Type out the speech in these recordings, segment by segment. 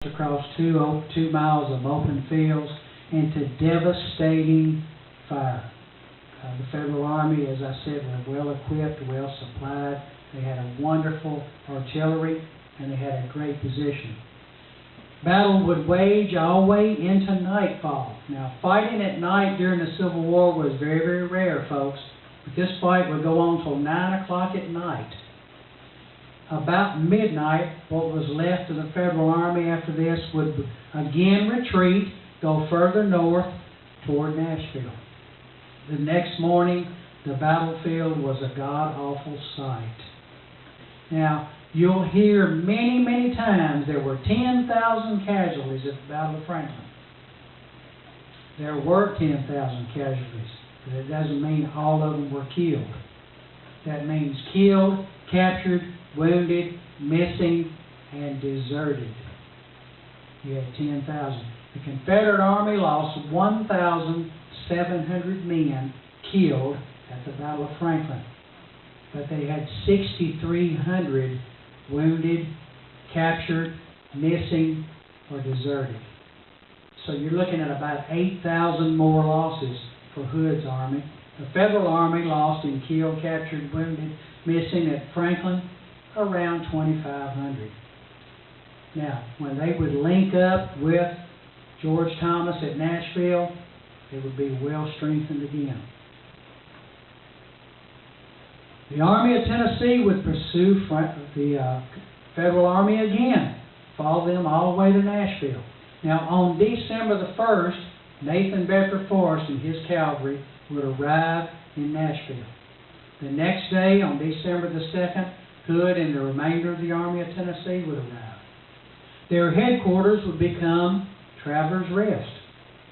across 2 miles of open fields into devastating fire. The Federal Army, as I said, were well equipped, well supplied. They had a wonderful artillery, and they had a great position. Battle would wage all the way into nightfall. Now, fighting at night during the Civil War was very, very rare, folks. But this fight would go on till 9 o'clock at night. About midnight, what was left of the Federal Army after this would again retreat, go further north toward Nashville. The next morning, the battlefield was a god-awful sight. Now, you'll hear many, many times there were 10,000 casualties at the Battle of Franklin. There were 10,000 casualties, but it doesn't mean all of them were killed. That means killed, captured, wounded, missing, and deserted. You had 10,000. The Confederate Army lost 1,700 men killed at the Battle of Franklin. But they had 6,300 wounded, captured, missing, or deserted. So you're looking at about 8,000 more losses for Hood's army. The Federal Army lost in killed, captured, wounded, missing at Franklin around 2,500. Now, when they would link up with George Thomas at Nashville, they would be well strengthened again. The Army of Tennessee would pursue the Federal Army again, follow them all the way to Nashville. Now, on December the 1st, Nathan Bedford Forrest and his cavalry would arrive in Nashville. The next day, on December the 2nd, Hood and the remainder of the Army of Tennessee would arrive. Their headquarters would become Travelers Rest.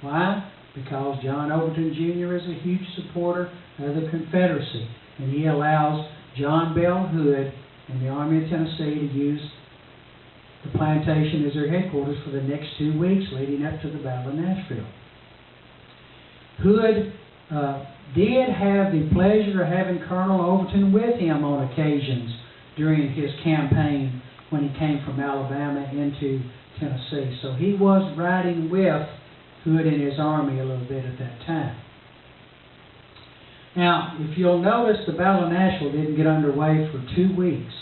Why? Because John Overton Jr. is a huge supporter of the Confederacy, and he allows John Bell Hood and the Army of Tennessee to use the plantation as their headquarters for the next 2 weeks leading up to the Battle of Nashville. Hood did have the pleasure of having Colonel Overton with him on occasions during his campaign when he came from Alabama into Tennessee. So he was riding with Hood and his army a little bit at that time. Now, if you'll notice, the Battle of Nashville didn't get underway for 2 weeks,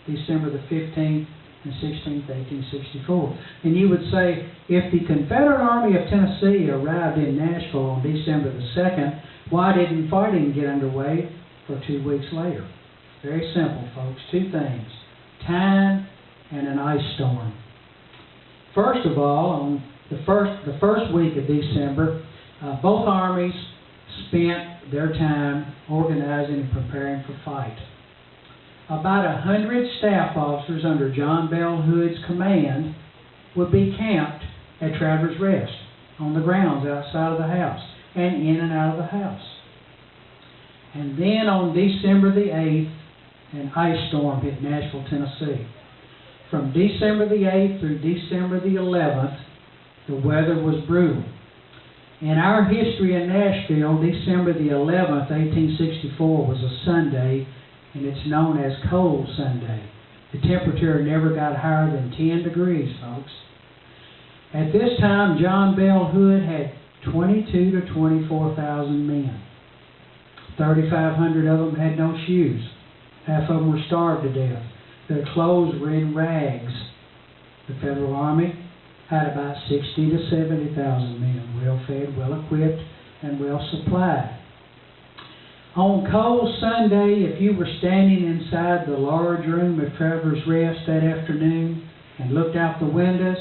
December the 15th and 16th, 1864. And you would say, if the Confederate Army of Tennessee arrived in Nashville on December the 2nd, why didn't fighting get underway for 2 weeks later? Very simple, folks. 2 things: time and an ice storm. First of all, on the first week of December, both armies spent their time organizing and preparing for fight. About 100 staff officers under John Bell Hood's command would be camped at Travelers Rest on the grounds outside of the house and in and out of the house. And then on December the 8th, an ice storm hit Nashville, Tennessee. From December the 8th through December the 11th, the weather was brutal. In our history in Nashville, December the 11th, 1864 was a Sunday, and it's known as Cold Sunday. The temperature never got higher than 10 degrees, folks. At this time, John Bell Hood had 22,000 to 24,000 men. 3,500 of them had no shoes. Half of them were starved to death. Their clothes were in rags. The Federal Army had about 60,000 to 70,000 men, well fed, well equipped, and well supplied. On Cold Sunday, if you were standing inside the large room of Travelers Rest that afternoon and looked out the windows,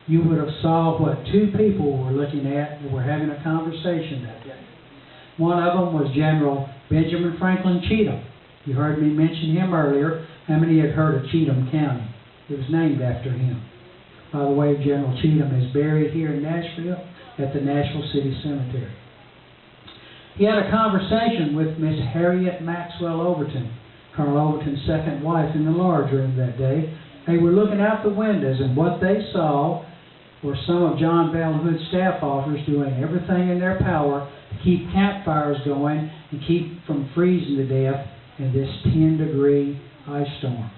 you would have saw what 2 people were looking at that were having a conversation that day. One of them was General Benjamin Franklin Cheatham. You heard me mention him earlier. How many had heard of Cheatham County? It was named after him. By the way, General Cheatham is buried here in Nashville at the Nashville City Cemetery. He had a conversation with Miss Harriet Maxwell Overton, Colonel Overton's second wife, in the large room that day. They were looking out the windows, and what they saw were some of John Bell Hood's staff officers doing everything in their power to keep campfires going and keep from freezing to death in this 10-degree ice storm.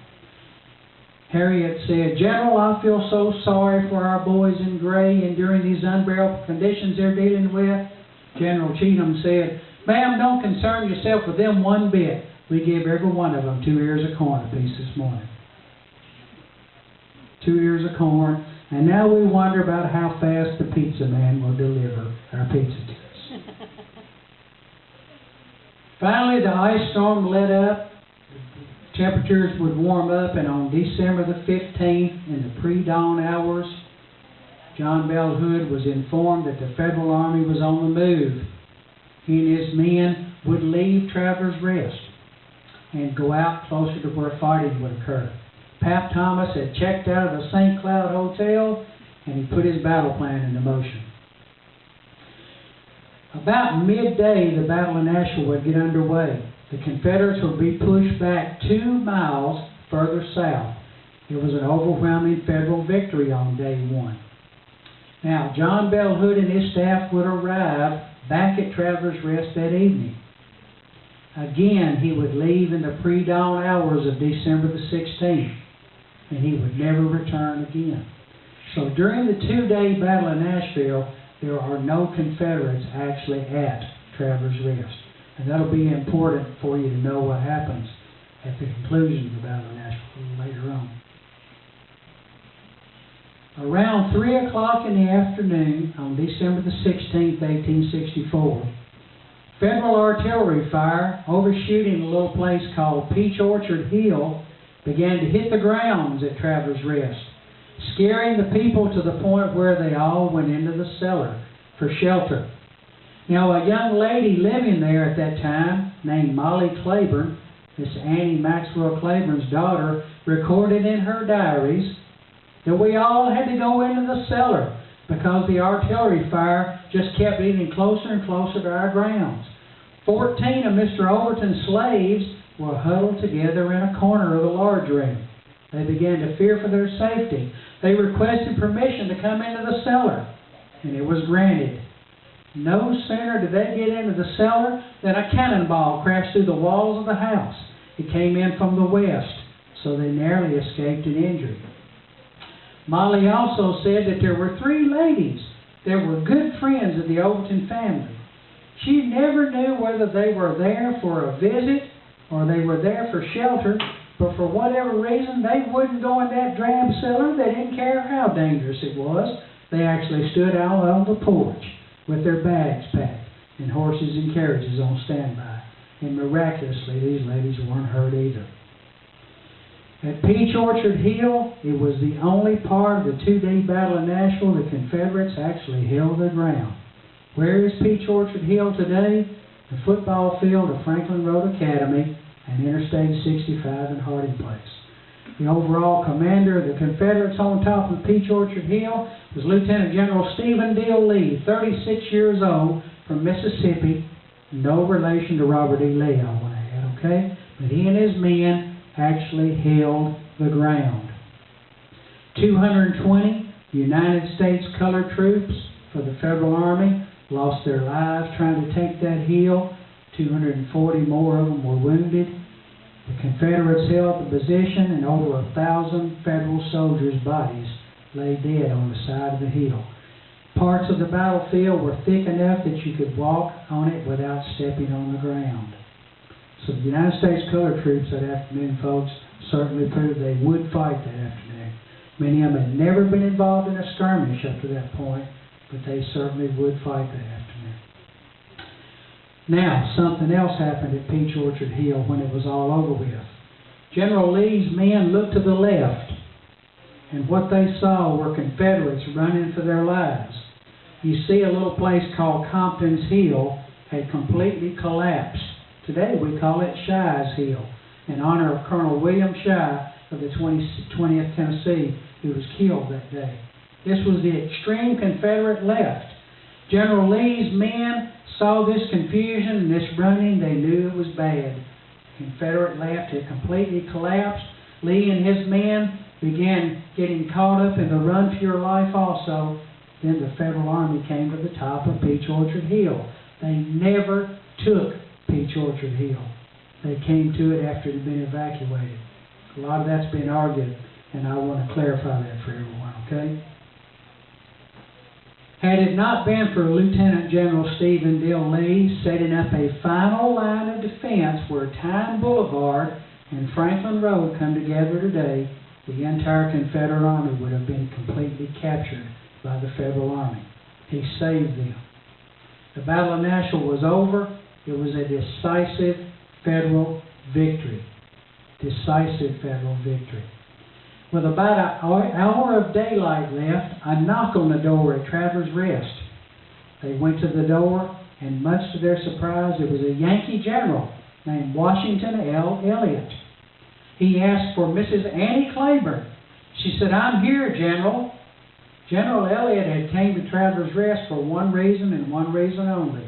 Harriet said, "General, I feel so sorry for our boys in gray enduring these unbearable conditions they're dealing with." General Cheatham said, "Ma'am, don't concern yourself with them one bit. We give every one of them 2 ears of corn apiece this morning." 2 ears of corn. And now we wonder about how fast the pizza man will deliver our pizza to us. Finally, the ice storm let up. Temperatures would warm up, and on December the 15th, in the pre-dawn hours, John Bell Hood was informed that the Federal Army was on the move. He and his men would leave Travelers Rest and go out closer to where fighting would occur. Pap Thomas had checked out of the St. Cloud Hotel, and he put his battle plan into motion. About midday, the Battle of Nashville would get underway. The Confederates would be pushed back 2 miles further south. It was an overwhelming Federal victory on day 1. Now, John Bell Hood and his staff would arrive back at Travelers Rest that evening. Again, he would leave in the pre-dawn hours of December the 16th, and he would never return again. So during the 2-day Battle of Nashville, there are no Confederates actually at Travelers Rest. And that'll be important for you to know what happens at the conclusion of the Battle of Nashville later on. Around 3 o'clock in the afternoon on December the 16th, 1864, Federal artillery fire overshooting a little place called Peach Orchard Hill began to hit the grounds at Travelers Rest, scaring the people to the point where they all went into the cellar for shelter. Now, a young lady living there at that time, named Molly Claiborne, Miss Annie Maxwell Claiborne's daughter, recorded in her diaries that we all had to go into the cellar because the artillery fire just kept getting closer and closer to our grounds. 14 of Mr. Overton's slaves were huddled together in a corner of the large room. They began to fear for their safety. They requested permission to come into the cellar, and it was granted. No sooner did they get into the cellar than a cannonball crashed through the walls of the house. It came in from the west, so they narrowly escaped an injury. Molly also said that there were 3 ladies that were good friends of the Overton family. She never knew whether they were there for a visit or they were there for shelter, but for whatever reason, they wouldn't go in that drab cellar. They didn't care how dangerous it was. They actually stood out on the porch with their bags packed and horses and carriages on standby. And miraculously, these ladies weren't hurt either. At Peach Orchard Hill, it was the only part of the 2-day Battle of Nashville the Confederates actually held their ground. Where is Peach Orchard Hill today? The football field of Franklin Road Academy and Interstate 65 in Harding Place. The overall commander of the Confederates on top of Peach Orchard Hill was Lieutenant General Stephen D. Lee, 36 years old, from Mississippi. No relation to Robert E. Lee, I want to add, okay? But he and his men actually held the ground. 220 United States colored troops for the Federal Army lost their lives trying to take that hill. 240 more of them were wounded. The Confederates held the position, and over 1,000 Federal soldiers' bodies lay dead on the side of the hill. Parts of the battlefield were thick enough that you could walk on it without stepping on the ground. So the United States colored troops that afternoon, folks, certainly proved they would fight that afternoon. Many of them had never been involved in a skirmish up to that point, but they certainly would fight that afternoon. Now, something else happened at Peach Orchard Hill when it was all over with. General Lee's men looked to the left, and what they saw were Confederates running for their lives. You see, a little place called Compton's Hill had completely collapsed. Today we call it Shy's Hill, in honor of Colonel William Shy of the 20th Tennessee, who was killed that day. This was the extreme Confederate left. General Lee's men saw this confusion and this running. They knew it was bad. The Confederate left had completely collapsed. Lee and his men began getting caught up in the run for your life also. Then the Federal Army came to the top of Peach Orchard Hill. They never took Peach Orchard Hill. They came to it after it had been evacuated. A lot of that's been argued And I want to clarify that for everyone, okay? Had it not been for Lieutenant General Stephen Dill Lee setting up a final line of defense where Time Boulevard and Franklin Road come together today, the entire Confederate Army would have been completely captured by the Federal Army. He saved them. The Battle of Nashville was over. It was a decisive Federal victory. Decisive Federal victory. With about an hour of daylight left, a knock on the door at Travelers Rest. They went to the door, and much to their surprise, it was a Yankee general named Washington L. Elliott. He asked for Mrs. Annie Claiborne. She said, "I'm here, General." General Elliott had came to Travelers Rest for one reason and one reason only.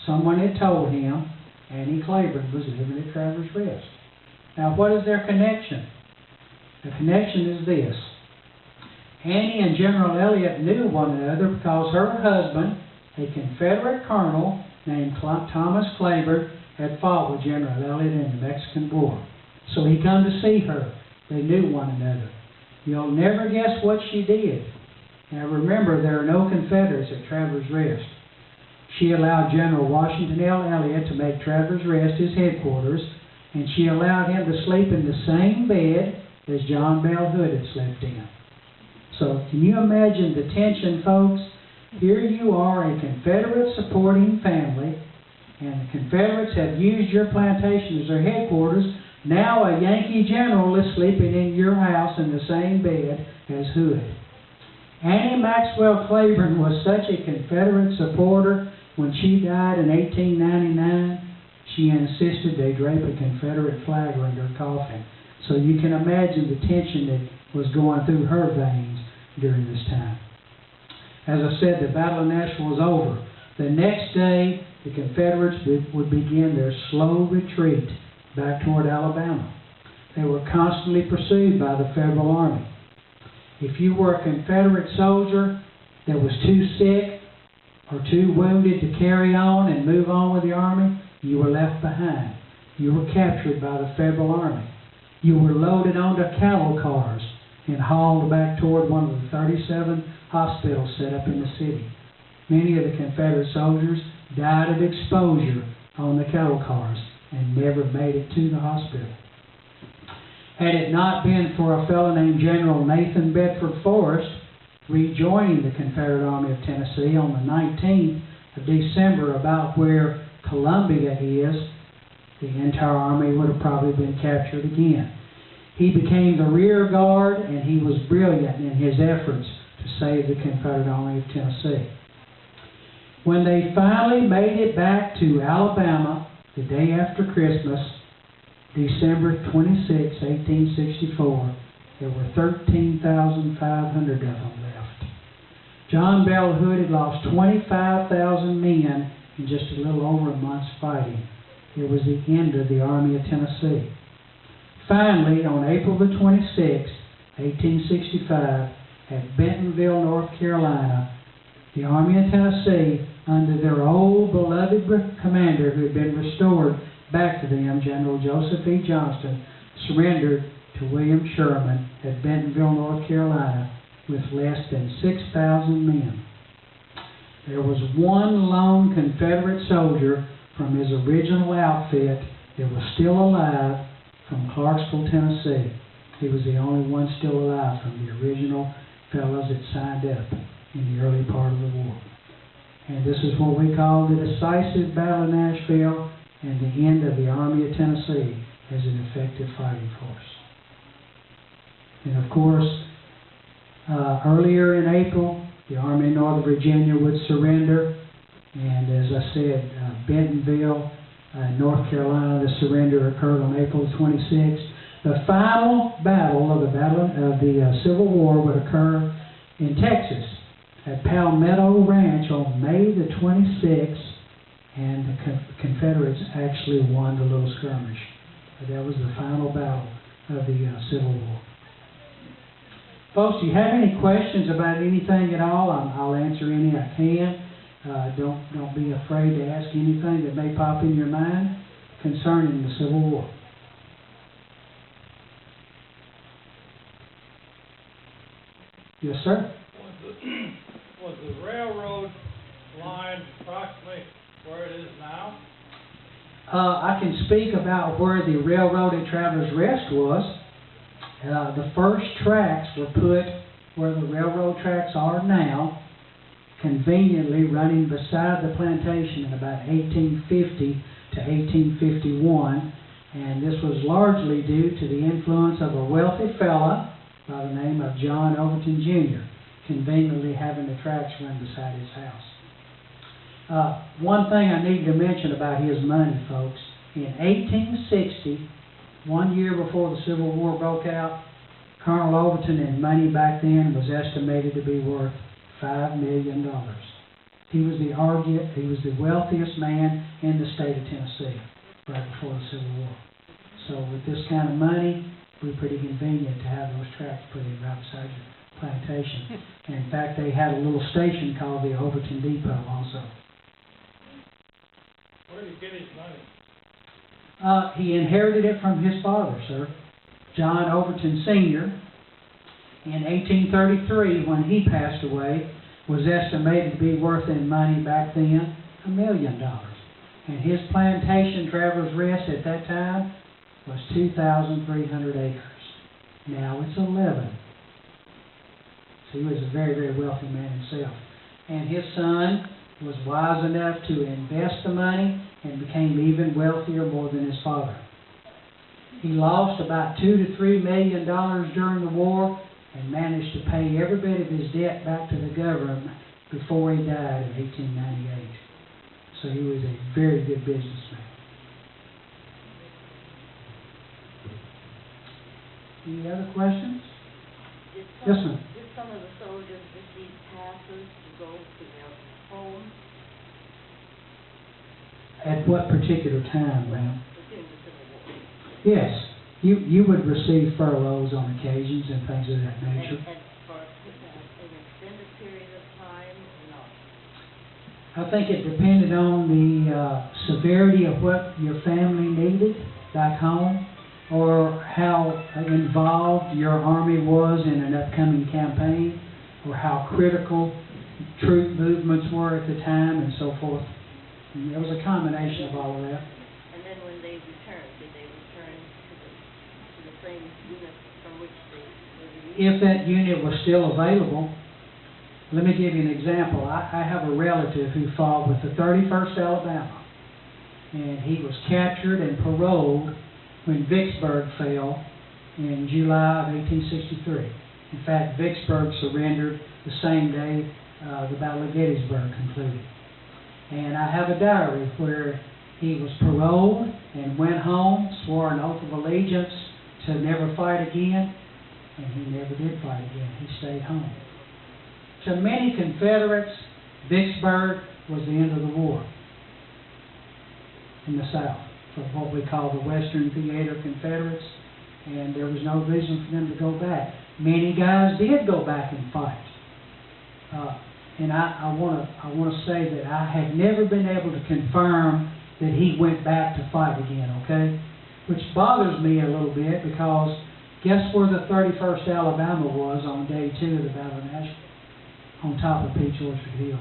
Someone had told him Annie Claiborne was living at Travelers Rest. Now, what is their connection? The connection is this. Annie and General Elliott knew one another because her husband, a Confederate colonel named Thomas Claiborne, had fought with General Elliott in the Mexican War. So he come to see her. They knew one another. You'll never guess what she did. Now remember, there are no Confederates at Travelers Rest. She allowed General Washington L. Elliott to make Travelers Rest his headquarters, and she allowed him to sleep in the same bed as John Bell Hood had slept in. So can you imagine the tension, folks? Here you are, a Confederate supporting family, and the Confederates have used your plantation as their headquarters. Now a Yankee general is sleeping in your house in the same bed as Hood. Annie Maxwell Claiborne was such a Confederate supporter. When she died in 1899, she insisted they drape a Confederate flag around her coffin. So you can imagine the tension that was going through her veins during this time. As I said, the Battle of Nashville was over. The next day, the Confederates would begin their slow retreat back toward Alabama. They were constantly pursued by the Federal Army. If you were a Confederate soldier that was too sick or too wounded to carry on and move on with the Army, you were left behind. You were captured by the Federal Army. You were loaded onto cattle cars and hauled back toward one of the 37 hospitals set up in the city. Many of the Confederate soldiers died of exposure on the cattle cars and never made it to the hospital. Had it not been for a fellow named General Nathan Bedford Forrest rejoining the Confederate Army of Tennessee on the 19th of December, about where Columbia is, the entire army would have probably been captured again. He became the rear guard, and he was brilliant in his efforts to save the Confederate Army of Tennessee. When they finally made it back to Alabama the day after Christmas, December 26, 1864, there were 13,500 of them left. John Bell Hood had lost 25,000 men in just a little over a month's fighting. It was the end of the Army of Tennessee. Finally, on April the 26th, 1865, at Bentonville, North Carolina, the Army of Tennessee, under their old beloved commander who had been restored back to them, General Joseph E. Johnston, surrendered to William Sherman at Bentonville, North Carolina, with less than 6,000 men. There was one lone Confederate soldier from his original outfit that was still alive from Clarksville, Tennessee. He was the only one still alive from the original fellows that signed up in the early part of the war. And this is what we call the decisive Battle of Nashville and the end of the Army of Tennessee as an effective fighting force. And of course, earlier in April, the Army of Northern Virginia would surrender. And as I said, Bentonville, North Carolina, the surrender occurred on April 26th. The final battle of the Civil War would occur in Texas at Palmetto Ranch on May the 26th, and the Confederates actually won the little skirmish. But that was the final battle of the Civil War. Folks, do you have any questions about anything at all? I'll answer any I can. Don't be afraid to ask anything that may pop in your mind concerning the Civil War. Yes, sir. Was the railroad line approximately where it is now? I can speak about where the railroad at Travelers Rest was. The first tracks were put where the railroad tracks are now, conveniently running beside the plantation in about 1850 to 1851, and this was largely due to the influence of a wealthy fella by the name of John Overton Jr., conveniently having the tracks run beside his house. One thing I need to mention about his money, folks. In 1860, 1 year before the Civil War broke out, Colonel Overton, in money back then, was estimated to be worth $5 million. He was the wealthiest man in the state of Tennessee right before the Civil War. So with this kind of money, it would be pretty convenient to have those tracks put in right beside your plantation. And in fact, they had a little station called the Overton Depot also. Where did he get his money? He inherited it from his father, sir, John Overton Sr. In 1833, when he passed away, was estimated to be worth in money back then $1 million. And his plantation, Travelers Rest, at that time was 2,300 acres. Now it's 11. So he was a very, very wealthy man himself. And his son was wise enough to invest the money and became even wealthier more than his father. He lost about $2 to $3 million during the war and managed to pay every bit of his debt back to the government before he died in 1898. So he was a very good businessman. Any other questions? Yes, ma'am. Did some of the soldiers receive passes to go to their homes? At what particular time, ma'am? During the Civil War. Yes. You would receive furloughs on occasions and things of that nature. And for an extended period of time, no? I think it depended on the severity of what your family needed back home, or how involved your army was in an upcoming campaign, or how critical troop movements were at the time, and so forth. And there was a combination of all of that. And then when they returned, did they return to the same unit from which they were released? If that unit was still available, let me give you an example. I have a relative who fought with the 31st Alabama, and he was captured and paroled when Vicksburg fell in July of 1863. In fact, Vicksburg surrendered the same day the Battle of Gettysburg concluded. And I have a diary where he was paroled and went home, swore an oath of allegiance to never fight again, and he never did fight again. He stayed home. To many Confederates, Vicksburg was the end of the war in the South, for what we call the Western Theater Confederates, and there was no reason for them to go back. Many guys did go back and fight. And I want to say that I have never been able to confirm that he went back to fight again, okay? Which bothers me a little bit, because guess where the 31st Alabama was on day 2 of the Battle of Nashville? On top of Peach Orchard Hill.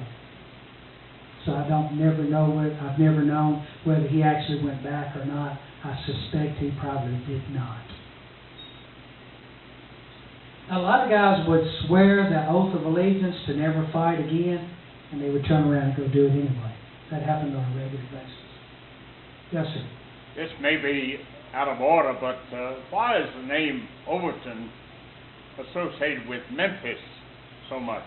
So I've never known whether he actually went back or not. I suspect he probably did not. A lot of guys would swear the oath of allegiance to never fight again, and they would turn around and go do it anyway. That happened on a regular basis. Yes, sir. This may be out of order, but why is the name Overton associated with Memphis so much?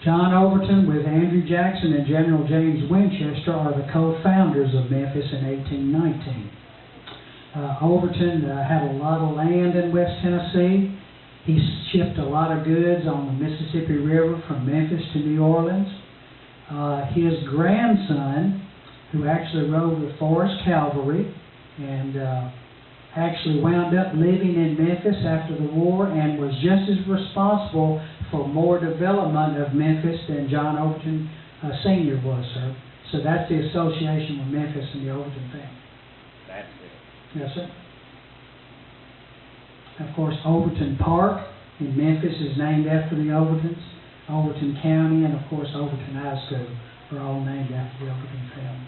John Overton, with Andrew Jackson and General James Winchester, are the co-founders of Memphis in 1819. Overton had a lot of land in West Tennessee. He shipped a lot of goods on the Mississippi River from Memphis to New Orleans. His grandson, who actually rode the Forest Cavalry and actually wound up living in Memphis after the war and was just as responsible for more development of Memphis than John Overton Sr. was, sir. So that's the association with Memphis and the Overton family. That's it. Yes, sir. Of course, Overton Park in Memphis is named after the Overtons. Overton County and, of course, Overton High School are all named after the Overton family.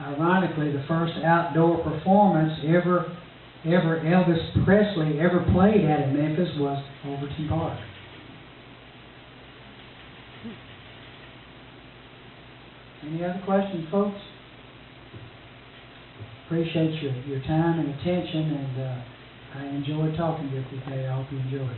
Ironically, the first outdoor performance ever Elvis Presley ever played at in Memphis was Overton Park. Any other questions, folks? Appreciate your time and attention, and I enjoyed talking with you today. I hope you enjoyed it.